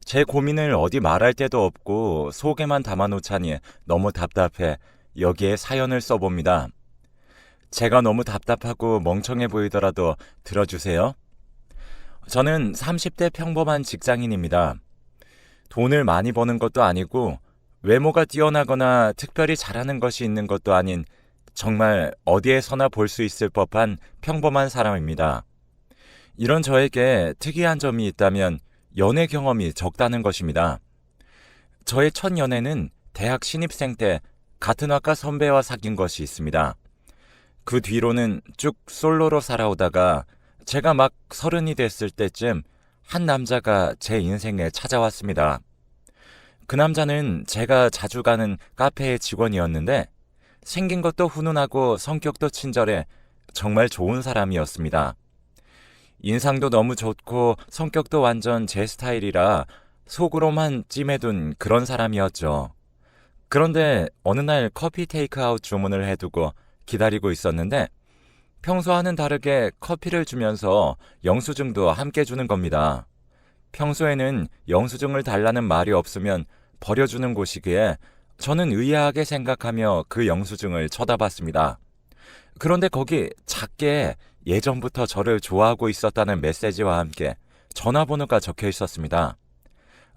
제 고민을 어디 말할 데도 없고 속에만 담아놓자니 너무 답답해 여기에 사연을 써봅니다. 제가 너무 답답하고 멍청해 보이더라도 들어주세요. 저는 30대 평범한 직장인입니다. 돈을 많이 버는 것도 아니고 외모가 뛰어나거나 특별히 잘하는 것이 있는 것도 아닌 정말 어디에서나 볼 수 있을 법한 평범한 사람입니다. 이런 저에게 특이한 점이 있다면 연애 경험이 적다는 것입니다. 저의 첫 연애는 대학 신입생 때 같은 학과 선배와 사귄 것이 있습니다. 그 뒤로는 쭉 솔로로 살아오다가 제가 막 30이 됐을 때쯤 한 남자가 제 인생에 찾아왔습니다. 그 남자는 제가 자주 가는 카페의 직원이었는데 생긴 것도 훈훈하고 성격도 친절해 정말 좋은 사람이었습니다. 인상도 너무 좋고 성격도 완전 제 스타일이라 속으로만 찜해둔 그런 사람이었죠. 그런데 어느 날 커피 테이크아웃 주문을 해두고 기다리고 있었는데 평소와는 다르게 커피를 주면서 영수증도 함께 주는 겁니다. 평소에는 영수증을 달라는 말이 없으면 버려주는 곳이기에 저는 의아하게 생각하며 그 영수증을 쳐다봤습니다. 그런데 거기 작게 예전부터 저를 좋아하고 있었다는 메시지와 함께 전화번호가 적혀 있었습니다.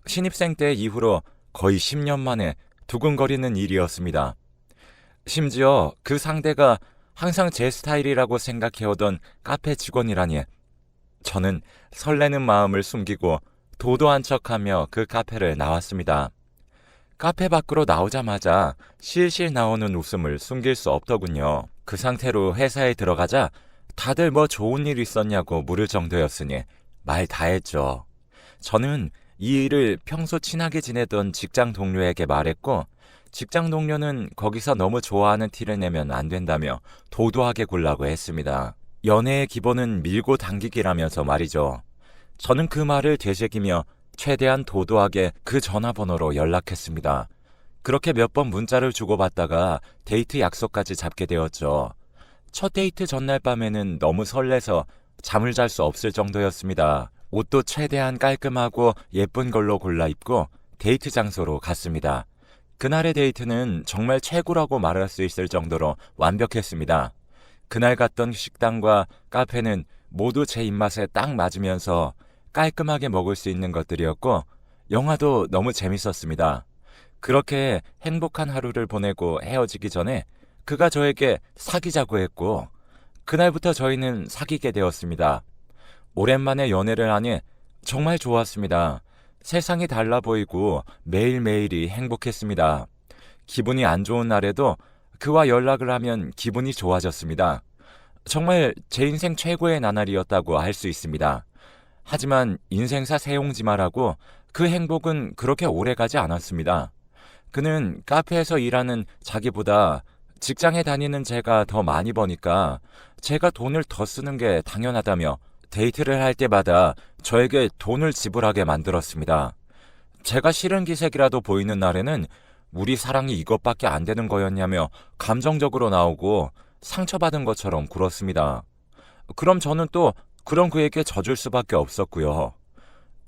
신입생 때 이후로 거의 10년 만에 두근거리는 일이었습니다. 심지어 그 상대가 항상 제 스타일이라고 생각해오던 카페 직원이라니 저는 설레는 마음을 숨기고 도도한 척하며 그 카페를 나왔습니다. 카페 밖으로 나오자마자 실실 나오는 웃음을 숨길 수 없더군요. 그 상태로 회사에 들어가자 다들 뭐 좋은 일 있었냐고 물을 정도였으니 말 다 했죠. 저는 이 일을 평소 친하게 지내던 직장 동료에게 말했고 직장 동료는 거기서 너무 좋아하는 티를 내면 안 된다며 도도하게 굴라고 했습니다. 연애의 기본은 밀고 당기기라면서 말이죠. 저는 그 말을 되새기며 최대한 도도하게 그 전화번호로 연락했습니다. 그렇게 몇 번 문자를 주고받다가 데이트 약속까지 잡게 되었죠. 첫 데이트 전날 밤에는 너무 설레서 잠을 잘 수 없을 정도였습니다. 옷도 최대한 깔끔하고 예쁜 걸로 골라 입고 데이트 장소로 갔습니다. 그날의 데이트는 정말 최고라고 말할 수 있을 정도로 완벽했습니다. 그날 갔던 식당과 카페는 모두 제 입맛에 딱 맞으면서 깔끔하게 먹을 수 있는 것들이었고 영화도 너무 재밌었습니다. 그렇게 행복한 하루를 보내고 헤어지기 전에 그가 저에게 사귀자고 했고 그날부터 저희는 사귀게 되었습니다. 오랜만에 연애를 하니 정말 좋았습니다. 세상이 달라 보이고 매일매일이 행복했습니다. 기분이 안 좋은 날에도 그와 연락을 하면 기분이 좋아졌습니다. 정말 제 인생 최고의 나날이었다고 할 수 있습니다. 하지만 인생사 세옹지마라고 그 행복은 그렇게 오래가지 않았습니다. 그는 카페에서 일하는 자기보다 직장에 다니는 제가 더 많이 버니까 제가 돈을 더 쓰는 게 당연하다며 데이트를 할 때마다 저에게 돈을 지불하게 만들었습니다. 제가 싫은 기색이라도 보이는 날에는 우리 사랑이 이것밖에 안 되는 거였냐며 감정적으로 나오고 상처받은 것처럼 굴었습니다. 그럼 저는 또 그런 그에게 져줄 수밖에 없었고요.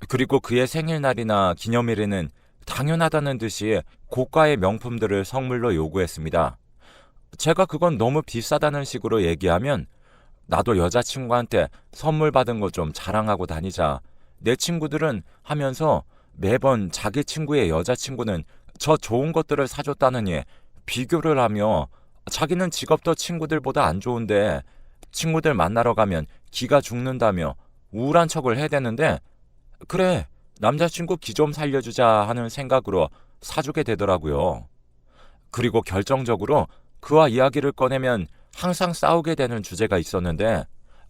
그리고 그의 생일날이나 기념일에는 당연하다는 듯이 고가의 명품들을 선물로 요구했습니다. 제가 그건 너무 비싸다는 식으로 얘기하면 나도 여자친구한테 선물 받은 거 좀 자랑하고 다니자. 내 친구들은 하면서 매번 자기 친구의 여자친구는 저 좋은 것들을 사줬다느니 비교를 하며 자기는 직업도 친구들보다 안 좋은데 친구들 만나러 가면 기가 죽는다며 우울한 척을 해대는데 그래 남자친구 기 좀 살려주자 하는 생각으로 사주게 되더라고요. 그리고 결정적으로 그와 이야기를 꺼내면 항상 싸우게 되는 주제가 있었는데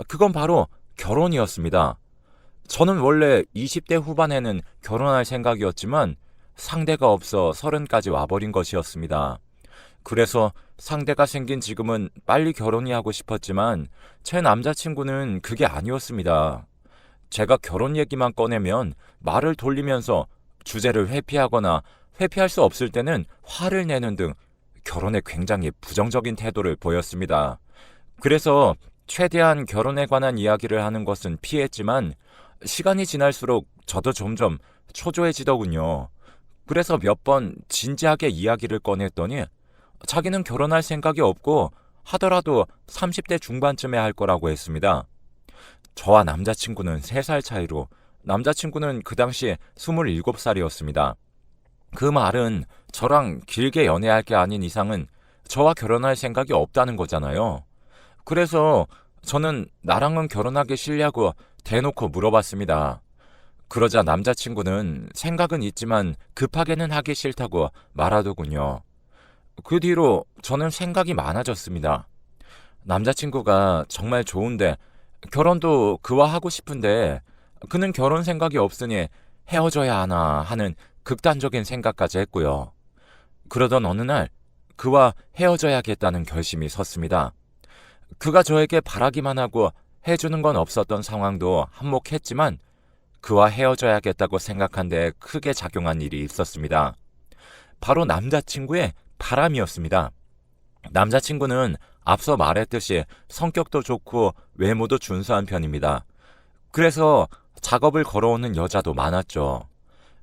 그건 바로 결혼이었습니다. 저는 원래 20대 후반에는 결혼할 생각이었지만 상대가 없어 30까지 와버린 것이었습니다. 그래서 상대가 생긴 지금은 빨리 결혼이 하고 싶었지만 제 남자친구는 그게 아니었습니다. 제가 결혼 얘기만 꺼내면 말을 돌리면서 주제를 회피하거나 회피할 수 없을 때는 화를 내는 등 결혼에 굉장히 부정적인 태도를 보였습니다. 그래서 최대한 결혼에 관한 이야기를 하는 것은 피했지만 시간이 지날수록 저도 점점 초조해지더군요. 그래서 몇 번 진지하게 이야기를 꺼냈더니 자기는 결혼할 생각이 없고 하더라도 30대 중반쯤에 할 거라고 했습니다. 저와 남자친구는 3살 차이로 남자친구는 그 당시 27살이었습니다. 그 말은 저랑 길게 연애할 게 아닌 이상은 저와 결혼할 생각이 없다는 거잖아요. 그래서 저는 나랑은 결혼하기 싫냐고 대놓고 물어봤습니다. 그러자 남자친구는 생각은 있지만 급하게는 하기 싫다고 말하더군요. 그 뒤로 저는 생각이 많아졌습니다. 남자친구가 정말 좋은데 결혼도 그와 하고 싶은데 그는 결혼 생각이 없으니 헤어져야 하나 하는 극단적인 생각까지 했고요. 그러던 어느 날 그와 헤어져야겠다는 결심이 섰습니다. 그가 저에게 바라기만 하고 해주는 건 없었던 상황도 한몫했지만 그와 헤어져야겠다고 생각한 데 크게 작용한 일이 있었습니다. 바로 남자친구의 바람이었습니다. 남자친구는 앞서 말했듯이 성격도 좋고 외모도 준수한 편입니다. 그래서 작업을 걸어오는 여자도 많았죠.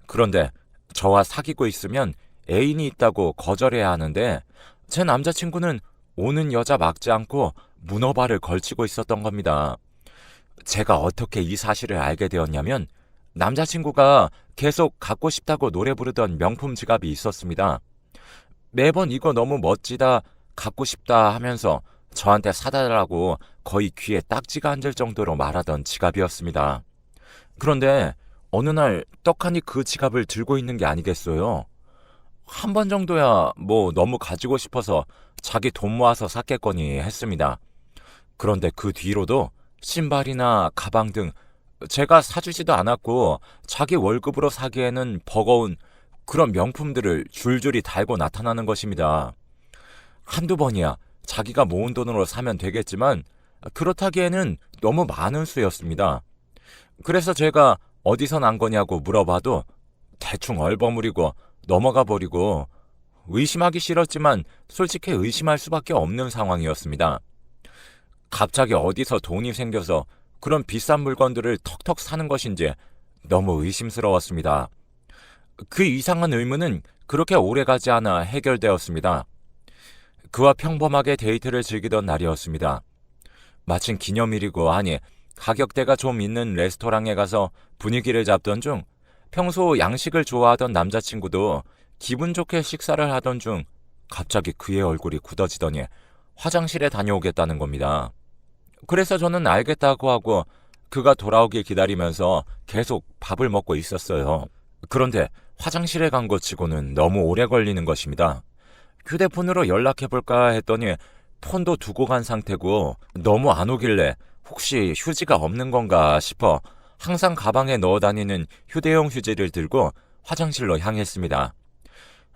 그런데 저와 사귀고 있으면 애인이 있다고 거절해야 하는데 제 남자친구는 오는 여자 막지 않고 문어발을 걸치고 있었던 겁니다. 제가 어떻게 이 사실을 알게 되었냐면 남자친구가 계속 갖고 싶다고 노래 부르던 명품 지갑이 있었습니다. 매번 이거 너무 멋지다, 갖고 싶다 하면서 저한테 사달라고 거의 귀에 딱지가 앉을 정도로 말하던 지갑이었습니다. 그런데 어느 날 떡하니 그 지갑을 들고 있는 게 아니겠어요? 한 번 정도야 뭐 너무 가지고 싶어서 자기 돈 모아서 샀겠거니 했습니다. 그런데 그 뒤로도 신발이나 가방 등 제가 사주지도 않았고 자기 월급으로 사기에는 버거운 그런 명품들을 줄줄이 달고 나타나는 것입니다. 한두 번이야 자기가 모은 돈으로 사면 되겠지만 그렇다기에는 너무 많은 수였습니다. 그래서 제가 어디서 난 거냐고 물어봐도 대충 얼버무리고 넘어가 버리고 의심하기 싫었지만 솔직히 의심할 수밖에 없는 상황이었습니다. 갑자기 어디서 돈이 생겨서 그런 비싼 물건들을 턱턱 사는 것인지 너무 의심스러웠습니다. 그 이상한 의문은 그렇게 오래가지 않아 해결되었습니다. 그와 평범하게 데이트를 즐기던 날이었습니다. 마침 기념일이고 하니 가격대가 좀 있는 레스토랑에 가서 분위기를 잡던 중 평소 양식을 좋아하던 남자친구도 기분 좋게 식사를 하던 중 갑자기 그의 얼굴이 굳어지더니 화장실에 다녀오겠다는 겁니다. 그래서 저는 알겠다고 하고 그가 돌아오길 기다리면서 계속 밥을 먹고 있었어요. 그런데 화장실에 간 것 치고는 너무 오래 걸리는 것입니다. 휴대폰으로 연락해볼까 했더니 폰도 두고 간 상태고 너무 안 오길래 혹시 휴지가 없는 건가 싶어 항상 가방에 넣어 다니는 휴대용 휴지를 들고 화장실로 향했습니다.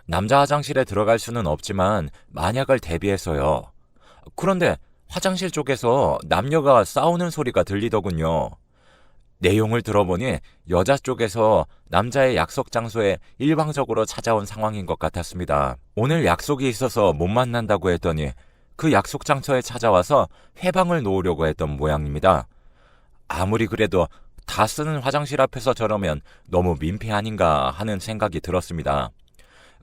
남자 화장실에 들어갈 수는 없지만 만약을 대비해서요. 그런데 화장실 쪽에서 남녀가 싸우는 소리가 들리더군요. 내용을 들어보니 여자 쪽에서 남자의 약속 장소에 일방적으로 찾아온 상황인 것 같았습니다. 오늘 약속이 있어서 못 만난다고 했더니 그 약속 장소에 찾아와서 회방을 놓으려고 했던 모양입니다. 아무리 그래도 다 쓰는 화장실 앞에서 저러면 너무 민폐 아닌가 하는 생각이 들었습니다.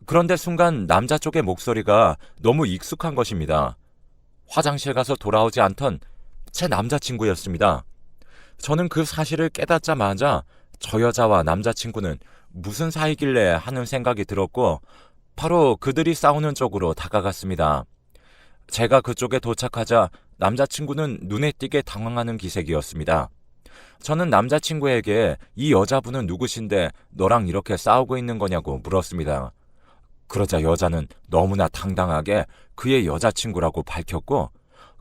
그런데 순간 남자 쪽의 목소리가 너무 익숙한 것입니다. 화장실 가서 돌아오지 않던 제 남자친구였습니다. 저는 그 사실을 깨닫자마자 저 여자와 남자친구는 무슨 사이길래 하는 생각이 들었고 바로 그들이 싸우는 쪽으로 다가갔습니다. 제가 그쪽에 도착하자 남자친구는 눈에 띄게 당황하는 기색이었습니다. 저는 남자친구에게 이 여자분은 누구신데 너랑 이렇게 싸우고 있는 거냐고 물었습니다. 그러자 여자는 너무나 당당하게 그의 여자친구라고 밝혔고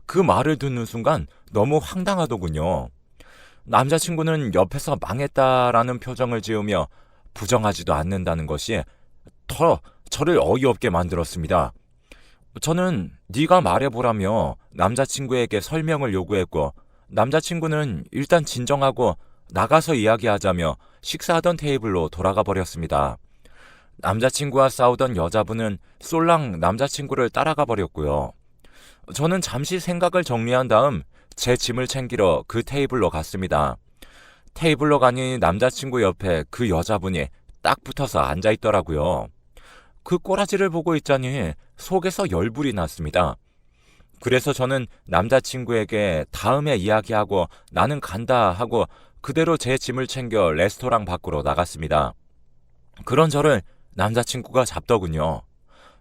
그 말을 듣는 순간 너무 황당하더군요. 남자친구는 옆에서 망했다라는 표정을 지으며 부정하지도 않는다는 것이 더 저를 어이없게 만들었습니다. 저는 네가 말해보라며 남자친구에게 설명을 요구했고 남자친구는 일단 진정하고 나가서 이야기하자며 식사하던 테이블로 돌아가 버렸습니다. 남자친구와 싸우던 여자분은 쏠랑 남자친구를 따라가 버렸고요. 저는 잠시 생각을 정리한 다음 제 짐을 챙기러 그 테이블로 갔습니다. 테이블로 가니 남자친구 옆에 그 여자분이 딱 붙어서 앉아 있더라고요. 그 꼬라지를 보고 있자니 속에서 열불이 났습니다. 그래서 저는 남자친구에게 다음에 이야기하고 나는 간다 하고 그대로 제 짐을 챙겨 레스토랑 밖으로 나갔습니다. 그런 저를 남자친구가 잡더군요.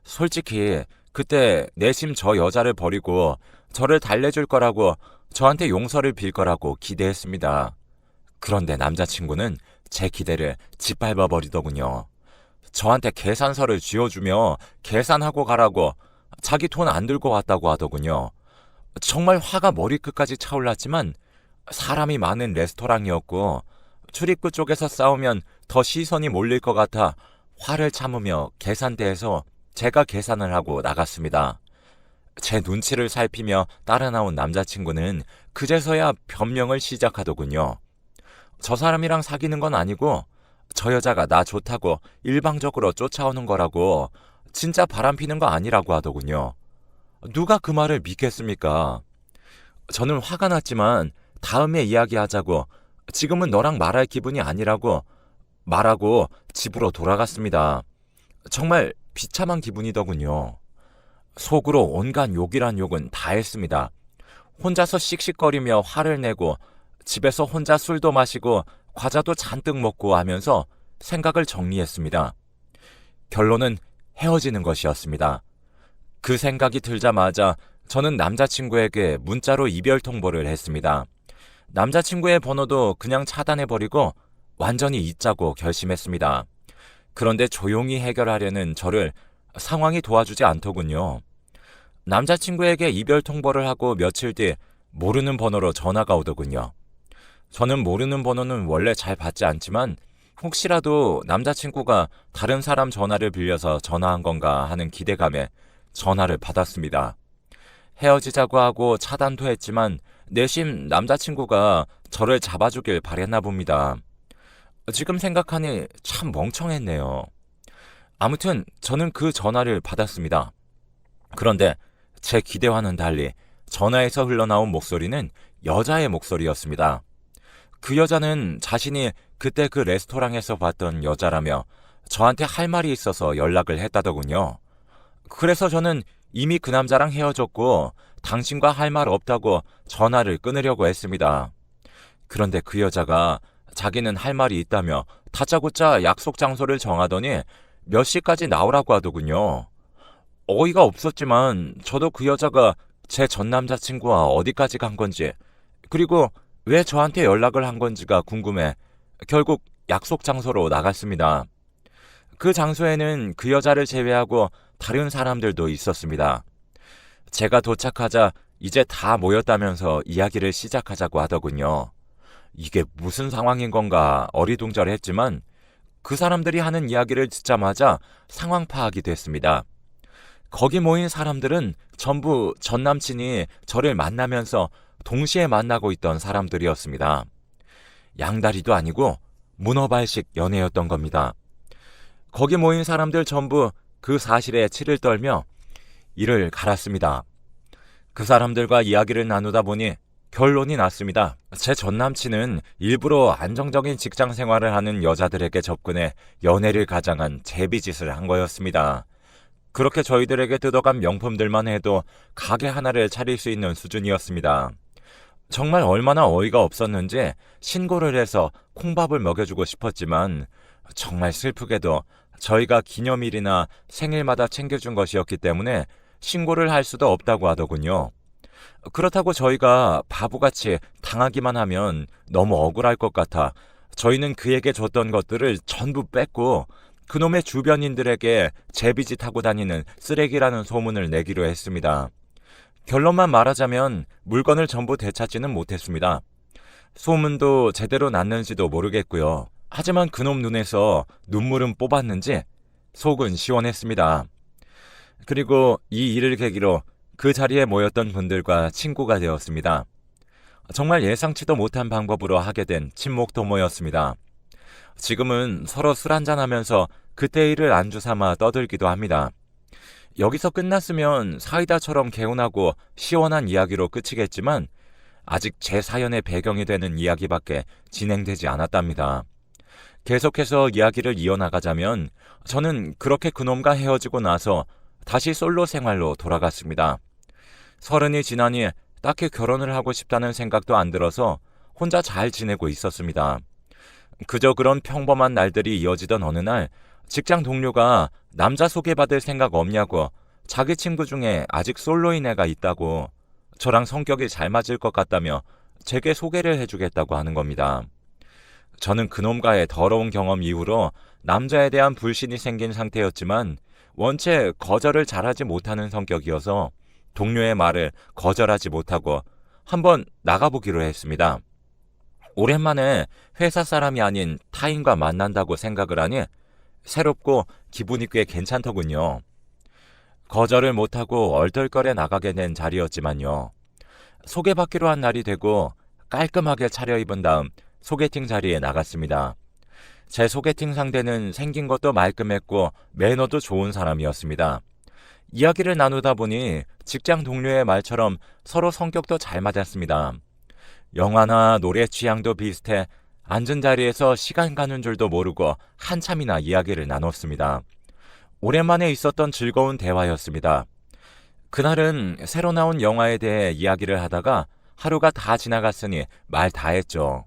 솔직히 그때 내심 저 여자를 버리고 저를 달래줄 거라고 저한테 용서를 빌 거라고 기대했습니다. 그런데 남자친구는 제 기대를 짓밟아 버리더군요. 저한테 계산서를 쥐어주며 계산하고 가라고 자기 돈 안 들고 왔다고 하더군요. 정말 화가 머리끝까지 차올랐지만 사람이 많은 레스토랑이었고 출입구 쪽에서 싸우면 더 시선이 몰릴 것 같아 화를 참으며 계산대에서 제가 계산을 하고 나갔습니다. 제 눈치를 살피며 따라 나온 남자친구는 그제서야 변명을 시작하더군요. 저 사람이랑 사귀는 건 아니고 저 여자가 나 좋다고 일방적으로 쫓아오는 거라고 진짜 바람피는 거 아니라고 하더군요. 누가 그 말을 믿겠습니까? 저는 화가 났지만 다음에 이야기하자고 지금은 너랑 말할 기분이 아니라고 말하고 집으로 돌아갔습니다. 정말 비참한 기분이더군요. 속으로 온갖 욕이란 욕은 다 했습니다. 혼자서 씩씩거리며 화를 내고 집에서 혼자 술도 마시고 과자도 잔뜩 먹고 하면서 생각을 정리했습니다. 결론은 헤어지는 것이었습니다. 그 생각이 들자마자 저는 남자친구에게 문자로 이별 통보를 했습니다. 남자친구의 번호도 그냥 차단해버리고 완전히 잊자고 결심했습니다. 그런데 조용히 해결하려는 저를 상황이 도와주지 않더군요. 남자친구에게 이별 통보를 하고 며칠 뒤 모르는 번호로 전화가 오더군요. 저는 모르는 번호는 원래 잘 받지 않지만 혹시라도 남자친구가 다른 사람 전화를 빌려서 전화한 건가 하는 기대감에 전화를 받았습니다. 헤어지자고 하고 차단도 했지만 내심 남자친구가 저를 잡아주길 바랬나 봅니다. 지금 생각하니 참 멍청했네요. 아무튼 저는 그 전화를 받았습니다. 그런데 제 기대와는 달리 전화에서 흘러나온 목소리는 여자의 목소리였습니다. 그 여자는 자신이 그때 그 레스토랑에서 봤던 여자라며 저한테 할 말이 있어서 연락을 했다더군요. 그래서 저는 이미 그 남자랑 헤어졌고 당신과 할 말 없다고 전화를 끊으려고 했습니다. 그런데 그 여자가 자기는 할 말이 있다며 다짜고짜 약속 장소를 정하더니 몇 시까지 나오라고 하더군요. 어이가 없었지만 저도 그 여자가 제 전 남자친구와 어디까지 간 건지 그리고 왜 저한테 연락을 한 건지가 궁금해 결국 약속 장소로 나갔습니다. 그 장소에는 그 여자를 제외하고 다른 사람들도 있었습니다. 제가 도착하자 이제 다 모였다면서 이야기를 시작하자고 하더군요. 이게 무슨 상황인 건가 어리둥절했지만 그 사람들이 하는 이야기를 듣자마자 상황 파악이 됐습니다. 거기 모인 사람들은 전부 전 남친이 저를 만나면서 동시에 만나고 있던 사람들이었습니다. 양다리도 아니고 문어발식 연애였던 겁니다. 거기 모인 사람들 전부 그 사실에 치를 떨며 이를 갈았습니다. 그 사람들과 이야기를 나누다 보니 결론이 났습니다. 제 전남친은 일부러 안정적인 직장 생활을 하는 여자들에게 접근해 연애를 가장한 제비짓을 한 거였습니다. 그렇게 저희들에게 뜯어간 명품들만 해도 가게 하나를 차릴 수 있는 수준이었습니다. 정말 얼마나 어이가 없었는지 신고를 해서 콩밥을 먹여주고 싶었지만 정말 슬프게도 저희가 기념일이나 생일마다 챙겨준 것이었기 때문에 신고를 할 수도 없다고 하더군요. 그렇다고 저희가 바보같이 당하기만 하면 너무 억울할 것 같아 저희는 그에게 줬던 것들을 전부 뺐고 그놈의 주변인들에게 제비짓하고 다니는 쓰레기라는 소문을 내기로 했습니다. 결론만 말하자면 물건을 전부 되찾지는 못했습니다. 소문도 제대로 났는지도 모르겠고요. 하지만 그놈 눈에서 눈물은 뽑았는지 속은 시원했습니다. 그리고 이 일을 계기로 그 자리에 모였던 분들과 친구가 되었습니다. 정말 예상치도 못한 방법으로 하게 된 친목 도모였습니다. 지금은 서로 술 한잔하면서 그때 일을 안주 삼아 떠들기도 합니다. 여기서 끝났으면 사이다처럼 개운하고 시원한 이야기로 끝이겠지만 아직 제 사연의 배경이 되는 이야기밖에 진행되지 않았답니다. 계속해서 이야기를 이어나가자면 저는 그렇게 그놈과 헤어지고 나서 다시 솔로 생활로 돌아갔습니다. 30이 지나니 딱히 결혼을 하고 싶다는 생각도 안 들어서 혼자 잘 지내고 있었습니다. 그저 그런 평범한 날들이 이어지던 어느 날 직장 동료가 남자 소개받을 생각 없냐고 자기 친구 중에 아직 솔로인 애가 있다고 저랑 성격이 잘 맞을 것 같다며 제게 소개를 해주겠다고 하는 겁니다. 저는 그놈과의 더러운 경험 이후로 남자에 대한 불신이 생긴 상태였지만 원체 거절을 잘하지 못하는 성격이어서 동료의 말을 거절하지 못하고 한번 나가보기로 했습니다. 오랜만에 회사 사람이 아닌 타인과 만난다고 생각을 하니 새롭고 기분이 꽤 괜찮더군요. 거절을 못하고 얼떨결에 나가게 된 자리였지만요. 소개받기로 한 날이 되고 깔끔하게 차려입은 다음 소개팅 자리에 나갔습니다. 제 소개팅 상대는 생긴 것도 말끔했고 매너도 좋은 사람이었습니다. 이야기를 나누다 보니 직장 동료의 말처럼 서로 성격도 잘 맞았습니다. 영화나 노래 취향도 비슷해 앉은 자리에서 시간 가는 줄도 모르고 한참이나 이야기를 나눴습니다. 오랜만에 있었던 즐거운 대화였습니다. 그날은 새로 나온 영화에 대해 이야기를 하다가 하루가 다 지나갔으니 말 다 했죠.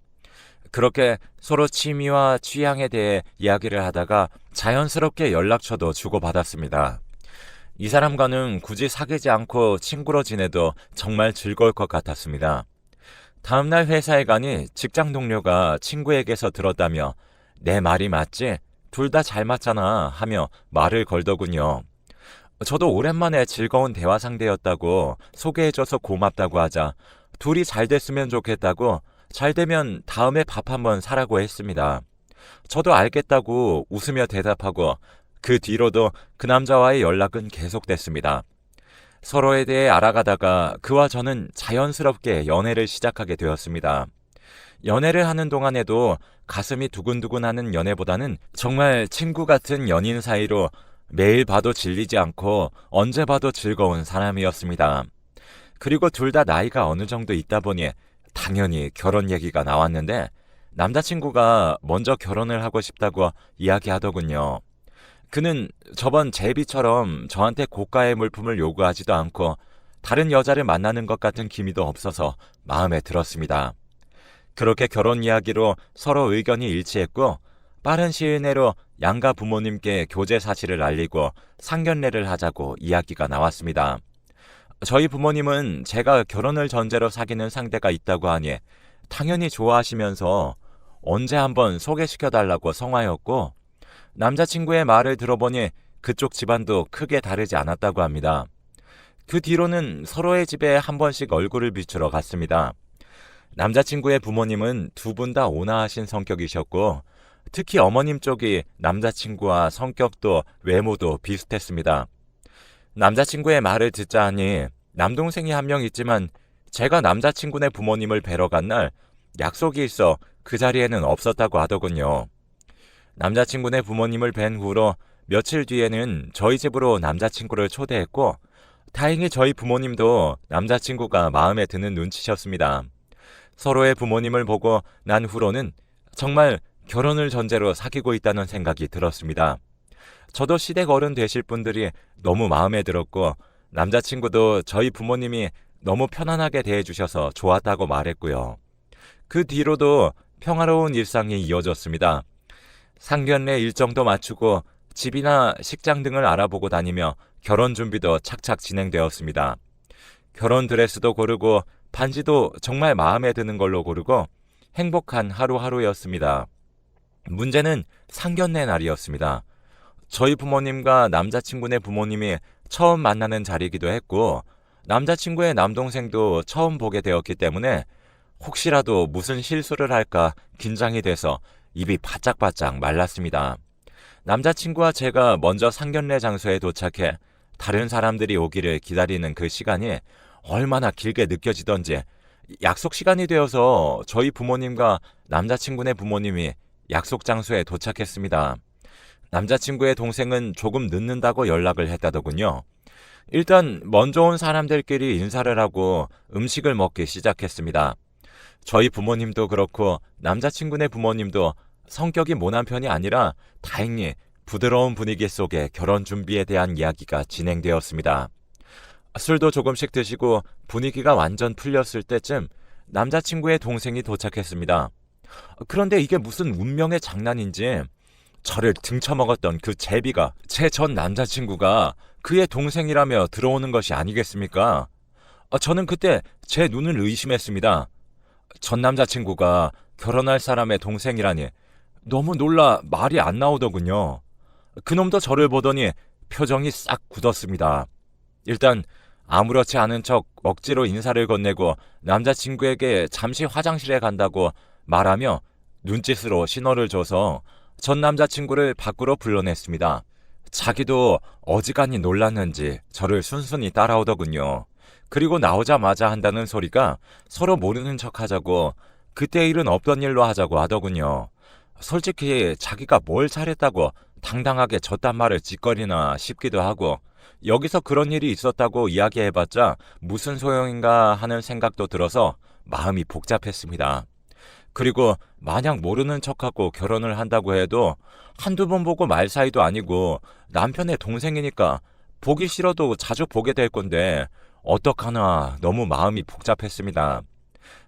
그렇게 서로 취미와 취향에 대해 이야기를 하다가 자연스럽게 연락처도 주고받았습니다. 이 사람과는 굳이 사귀지 않고 친구로 지내도 정말 즐거울 것 같았습니다. 다음날 회사에 가니 직장 동료가 친구에게서 들었다며 내 말이 맞지? 둘 다 잘 맞잖아 하며 말을 걸더군요. 저도 오랜만에 즐거운 대화 상대였다고 소개해줘서 고맙다고 하자 둘이 잘 됐으면 좋겠다고 잘 되면 다음에 밥 한번 사라고 했습니다. 저도 알겠다고 웃으며 대답하고 그 뒤로도 그 남자와의 연락은 계속됐습니다. 서로에 대해 알아가다가 그와 저는 자연스럽게 연애를 시작하게 되었습니다. 연애를 하는 동안에도 가슴이 두근두근하는 연애보다는 정말 친구 같은 연인 사이로 매일 봐도 질리지 않고 언제 봐도 즐거운 사람이었습니다. 그리고 둘 다 나이가 어느 정도 있다 보니 당연히 결혼 얘기가 나왔는데 남자친구가 먼저 결혼을 하고 싶다고 이야기하더군요. 그는 저번 제비처럼 저한테 고가의 물품을 요구하지도 않고 다른 여자를 만나는 것 같은 기미도 없어서 마음에 들었습니다. 그렇게 결혼 이야기로 서로 의견이 일치했고 빠른 시일 내로 양가 부모님께 교제 사실을 알리고 상견례를 하자고 이야기가 나왔습니다. 저희 부모님은 제가 결혼을 전제로 사귀는 상대가 있다고 하니 당연히 좋아하시면서 언제 한번 소개시켜달라고 성화였고 남자친구의 말을 들어보니 그쪽 집안도 크게 다르지 않았다고 합니다. 그 뒤로는 서로의 집에 한 번씩 얼굴을 비추러 갔습니다. 남자친구의 부모님은 두 분 다 온화하신 성격이셨고 특히 어머님 쪽이 남자친구와 성격도 외모도 비슷했습니다. 남자친구의 말을 듣자 하니 남동생이 한 명 있지만 제가 남자친구네 부모님을 뵈러 간 날 약속이 있어 그 자리에는 없었다고 하더군요. 남자친구네 부모님을 뵌 후로 며칠 뒤에는 저희 집으로 남자친구를 초대했고 다행히 저희 부모님도 남자친구가 마음에 드는 눈치셨습니다. 서로의 부모님을 보고 난 후로는 정말 결혼을 전제로 사귀고 있다는 생각이 들었습니다. 저도 시댁 어른 되실 분들이 너무 마음에 들었고 남자친구도 저희 부모님이 너무 편안하게 대해주셔서 좋았다고 말했고요. 그 뒤로도 평화로운 일상이 이어졌습니다. 상견례 일정도 맞추고 집이나 식장 등을 알아보고 다니며 결혼 준비도 착착 진행되었습니다. 결혼 드레스도 고르고 반지도 정말 마음에 드는 걸로 고르고 행복한 하루하루였습니다. 문제는 상견례 날이었습니다. 저희 부모님과 남자친구네 부모님이 처음 만나는 자리이기도 했고 남자친구의 남동생도 처음 보게 되었기 때문에 혹시라도 무슨 실수를 할까 긴장이 돼서 입이 바짝바짝 말랐습니다. 남자친구와 제가 먼저 상견례 장소에 도착해 다른 사람들이 오기를 기다리는 그 시간이 얼마나 길게 느껴지던지 약속 시간이 되어서 저희 부모님과 남자친구네 부모님이 약속 장소에 도착했습니다. 남자친구의 동생은 조금 늦는다고 연락을 했다더군요. 일단 먼저 온 사람들끼리 인사를 하고 음식을 먹기 시작했습니다. 저희 부모님도 그렇고 남자친구네 부모님도 성격이 모난 편이 아니라 다행히 부드러운 분위기 속에 결혼 준비에 대한 이야기가 진행되었습니다. 술도 조금씩 드시고 분위기가 완전 풀렸을 때쯤 남자친구의 동생이 도착했습니다. 그런데 이게 무슨 운명의 장난인지 저를 등쳐먹었던 그 제비가 제 전 남자친구가 그의 동생이라며 들어오는 것이 아니겠습니까? 저는 그때 제 눈을 의심했습니다. 전 남자친구가 결혼할 사람의 동생이라니 너무 놀라 말이 안 나오더군요. 그놈도 저를 보더니 표정이 싹 굳었습니다. 일단 아무렇지 않은 척 억지로 인사를 건네고 남자친구에게 잠시 화장실에 간다고 말하며 눈짓으로 신호를 줘서 전 남자친구를 밖으로 불러냈습니다. 자기도 어지간히 놀랐는지 저를 순순히 따라오더군요. 그리고 나오자마자 한다는 소리가 서로 모르는 척 하자고 그때 일은 없던 일로 하자고 하더군요. 솔직히 자기가 뭘 잘했다고 당당하게 저딴 말을 짓거리나 싶기도 하고 여기서 그런 일이 있었다고 이야기해봤자 무슨 소용인가 하는 생각도 들어서 마음이 복잡했습니다. 그리고 마냥 모르는 척하고 결혼을 한다고 해도 한두 번 보고 말 사이도 아니고 남편의 동생이니까 보기 싫어도 자주 보게 될 건데 어떡하나 너무 마음이 복잡했습니다.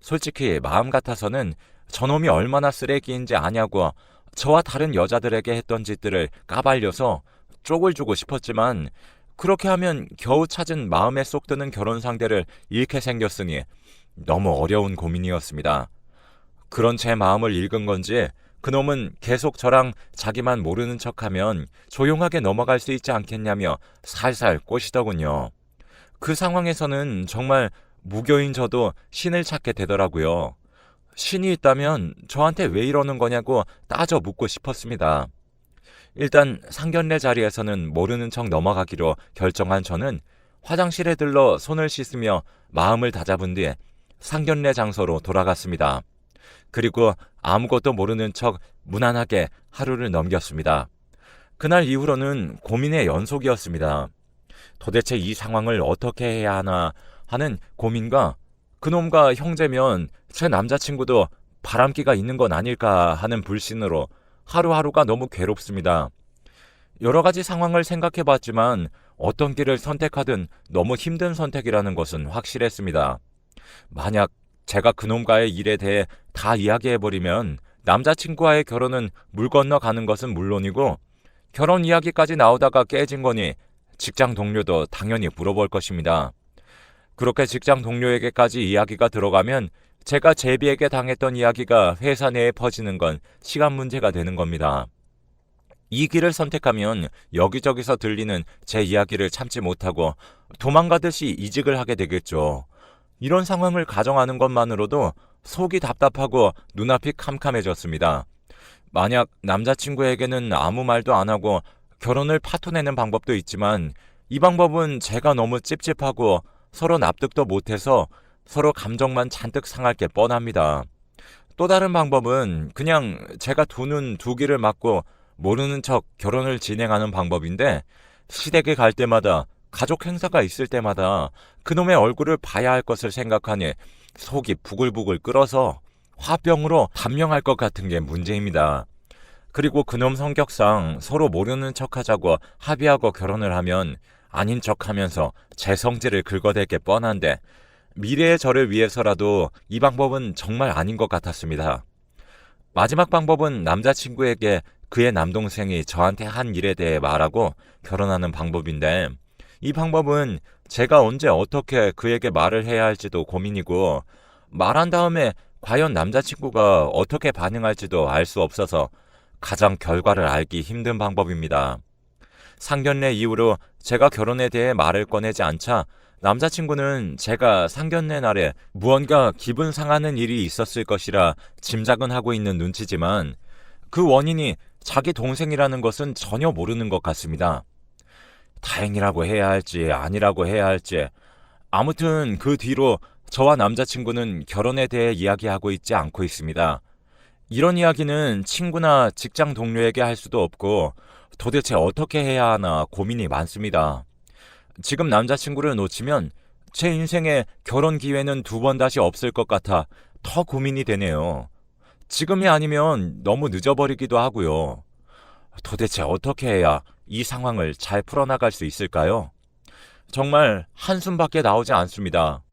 솔직히 마음 같아서는 저놈이 얼마나 쓰레기인지 아냐고 저와 다른 여자들에게 했던 짓들을 까발려서 쪽을 주고 싶었지만 그렇게 하면 겨우 찾은 마음에 쏙 드는 결혼 상대를 잃게 생겼으니 너무 어려운 고민이었습니다. 그런 제 마음을 읽은 건지 그놈은 계속 저랑 자기만 모르는 척하면 조용하게 넘어갈 수 있지 않겠냐며 살살 꼬시더군요. 그 상황에서는 정말 무교인 저도 신을 찾게 되더라고요. 신이 있다면 저한테 왜 이러는 거냐고 따져 묻고 싶었습니다. 일단 상견례 자리에서는 모르는 척 넘어가기로 결정한 저는 화장실에 들러 손을 씻으며 마음을 다잡은 뒤 상견례 장소로 돌아갔습니다. 그리고 아무것도 모르는 척 무난하게 하루를 넘겼습니다. 그날 이후로는 고민의 연속이었습니다. 도대체 이 상황을 어떻게 해야 하나 하는 고민과 그놈과 형제면 제 남자친구도 바람기가 있는 건 아닐까 하는 불신으로 하루하루가 너무 괴롭습니다. 여러 가지 상황을 생각해 봤지만 어떤 길을 선택하든 너무 힘든 선택이라는 것은 확실했습니다. 만약 제가 그놈과의 일에 대해 다 이야기해버리면 남자친구와의 결혼은 물 건너 가는 것은 물론이고 결혼 이야기까지 나오다가 깨진 거니 직장 동료도 당연히 물어볼 것입니다. 그렇게 직장 동료에게까지 이야기가 들어가면 제가 제비에게 당했던 이야기가 회사 내에 퍼지는 건 시간 문제가 되는 겁니다. 이 길을 선택하면 여기저기서 들리는 제 이야기를 참지 못하고 도망가듯이 이직을 하게 되겠죠. 이런 상황을 가정하는 것만으로도 속이 답답하고 눈앞이 캄캄해졌습니다. 만약 남자친구에게는 아무 말도 안 하고 결혼을 파토내는 방법도 있지만 이 방법은 제가 너무 찝찝하고 서로 납득도 못해서 서로 감정만 잔뜩 상할 게 뻔합니다. 또 다른 방법은 그냥 제가 두 눈 두 귀를 막고 모르는 척 결혼을 진행하는 방법인데 시댁에 갈 때마다 가족 행사가 있을 때마다 그놈의 얼굴을 봐야 할 것을 생각하니 속이 부글부글 끓어서 화병으로 단명할 것 같은 게 문제입니다. 그리고 그놈 성격상 서로 모르는 척하자고 합의하고 결혼을 하면 아닌 척하면서 제 성질을 긁어댈 게 뻔한데 미래의 저를 위해서라도 이 방법은 정말 아닌 것 같았습니다. 마지막 방법은 남자친구에게 그의 남동생이 저한테 한 일에 대해 말하고 결혼하는 방법인데 이 방법은 제가 언제 어떻게 그에게 말을 해야 할지도 고민이고 말한 다음에 과연 남자친구가 어떻게 반응할지도 알 수 없어서 가장 결과를 알기 힘든 방법입니다. 상견례 이후로 제가 결혼에 대해 말을 꺼내지 않자 남자친구는 제가 상견례 날에 무언가 기분 상하는 일이 있었을 것이라 짐작은 하고 있는 눈치지만 그 원인이 자기 동생이라는 것은 전혀 모르는 것 같습니다. 다행이라고 해야 할지 아니라고 해야 할지 아무튼 그 뒤로 저와 남자친구는 결혼에 대해 이야기하고 있지 않고 있습니다. 이런 이야기는 친구나 직장 동료에게 할 수도 없고 도대체 어떻게 해야 하나 고민이 많습니다. 지금 남자친구를 놓치면 제 인생에 결혼 기회는 두 번 다시 없을 것 같아 더 고민이 되네요. 지금이 아니면 너무 늦어버리기도 하고요. 도대체 어떻게 해야 이 상황을 잘 풀어나갈 수 있을까요? 정말 한숨밖에 나오지 않습니다.